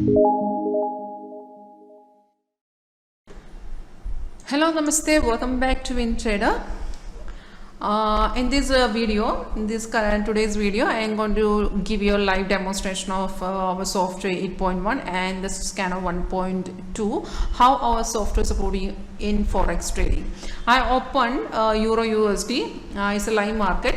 Hello, namaste, welcome back to WinTrader. In this today's video, I am going to give you a live demonstration of our software 8.1 and the scanner 1.2, how our software is supporting in forex trading. I opened Euro USD, it's a live market.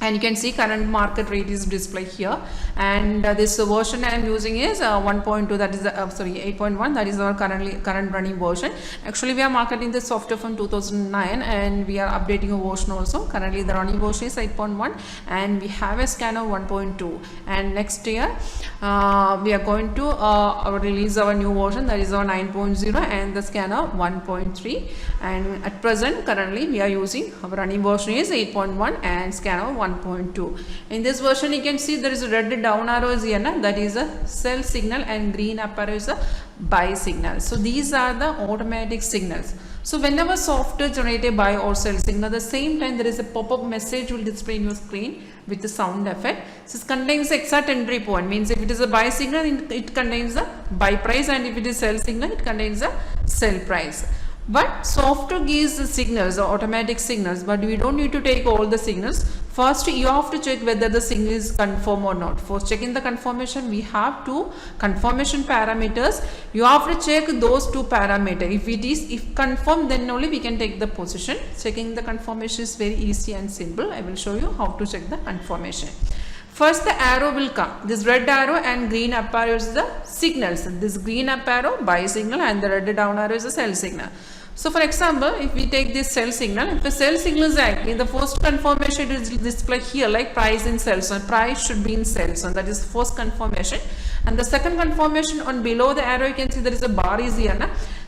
And you can see current market rate is displayed here, and this version I am using is 1.2, that is the 8.1, that is our current running version. Actually we are marketing this software from 2009 and we are updating a version also. Currently the running version is 8.1 and we have a scanner 1.2, and next year we are going to release our new version, that is our 9.0 and the scanner 1.3, and at present currently we are using our running version is 8.1 and scanner 1.2. In this version you can see there is a red down arrow is here, that is a sell signal, and green up arrow is a buy signal. So these are the automatic signals. So whenever software generate a buy or sell signal, at the same time there is a pop-up message will display in your screen with the sound effect. So it contains the exact entry point, means if it is a buy signal it contains the buy price, and if it is sell signal it contains the sell price. But software gives the signals, the automatic signals, but we don't need to take all the signals. First you have to check whether the signal is confirmed or not. For checking the confirmation, we have two confirmation parameters. You have to check those two parameters. If confirmed, then only we can take the position. Checking the confirmation is very easy and simple. I will show you how to check the confirmation. First the arrow will come, this red arrow and green up arrow is the signals. This green up arrow buy signal and the red down arrow is a sell signal. So for example, if we take this sell signal, if the sell signal is active, the first confirmation is displayed here like price in sell zone, price should be in sell zone, that is first confirmation. And the second confirmation, on below the arrow you can see there is a bar is here, na?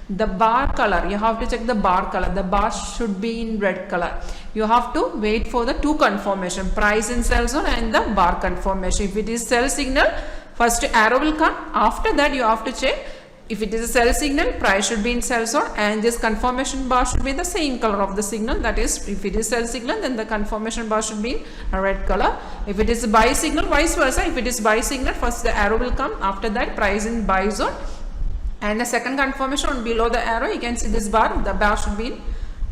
The bar color, you have to check the bar color, the bar should be in red color. You have to wait for the two confirmation, price in sell zone and the bar confirmation. If it is sell signal, first arrow will come, after that you have to check. If it is a sell signal, price should be in sell zone and this confirmation bar should be the same color of the signal, that is if it is sell signal then the confirmation bar should be in a red color. If it is a buy signal, vice versa, if it is buy signal, first the arrow will come, after that price in buy zone, and the second confirmation on below the arrow you can see this bar, the bar should be in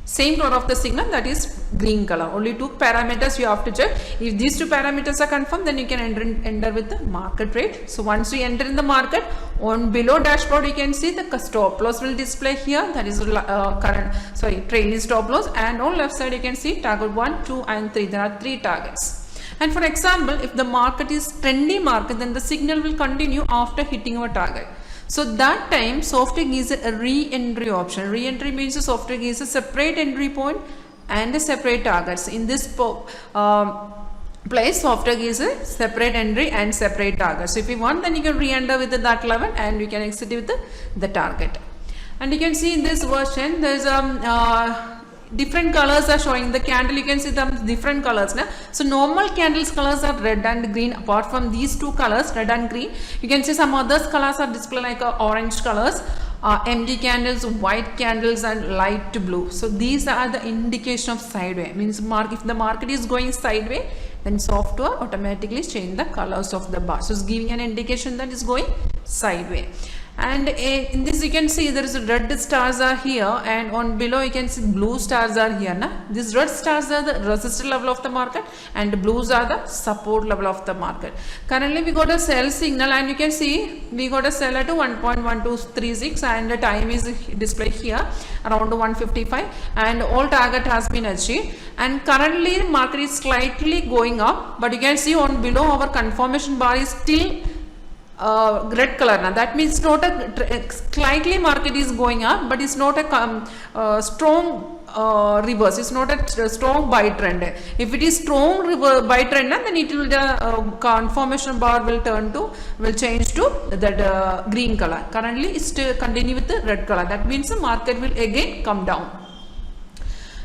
same color of the signal, that is green color. Only two parameters you have to check. If these two parameters are confirmed, then you can enter with the market rate. So once you enter in the market, on below dashboard you can see the stop loss will display here, that is trailing stop loss, and on left side you can see target 1, 2 and 3. There are 3 targets. And for example, if the market is trendy market, then the signal will continue after hitting our target. So that time software gives a re-entry option. Re-entry means the software gives a separate entry point and a separate targets. In this place software gives a separate entry and separate target. So if you want, then you can re-enter with that level and you can exit with the target. And you can see in this version there is different colors are showing the candle. You can see the different colors now. So normal candles colors are red and green. Apart from these two colors, red and green, you can see some others colors are displayed like orange colors, empty candles, white candles and light blue. So these are the indication of sideways, means if the market is going sideways, then software automatically change the colors of the bar. So it's giving an indication that is going sideways. And in this you can see there is red stars are here, and on below you can see blue stars are here. These red stars are the resistance level of the market and the blues are the support level of the market. Currently we got a sell signal and you can see we got a sell at 1.1236 and the time is displayed here around 155 and all target has been achieved, and currently market is slightly going up, but you can see on below our confirmation bar is still red color. Now that means not a slightly market is going up, but it's not a strong reverse. It's not a strong buy trend. If it is strong buy trend, then it will the confirmation bar will change to that green color. Currently it's still continue with the red color. That means the market will again come down.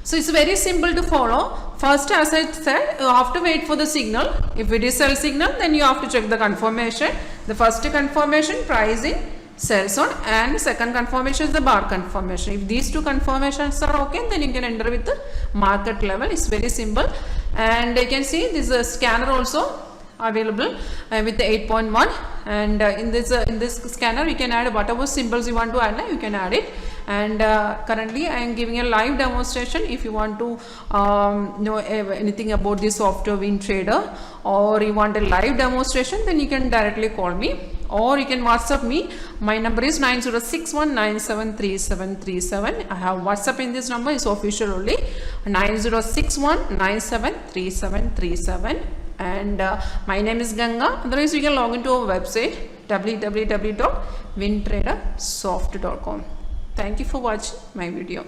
So it's very simple to follow. First, as I said, you have to wait for the signal. If it is sell signal, then you have to check the confirmation. The first confirmation, price in sell zone, and second confirmation is the bar confirmation. If these two confirmations are okay, then you can enter with the market level. It's very simple. And you can see this scanner also available with the 8.1, and in this scanner you can add whatever symbols you want to add, you can add it. And currently I am giving a live demonstration. If you want to know anything about the software WinTrader, or you want a live demonstration, then you can directly call me, or you can WhatsApp me. My number is 9061973737. I have WhatsApp in this number, is official only, 9061973737. And my name is Ganga. Otherwise you can log into our website www.wintradersoft.com. Thank you for watching my video.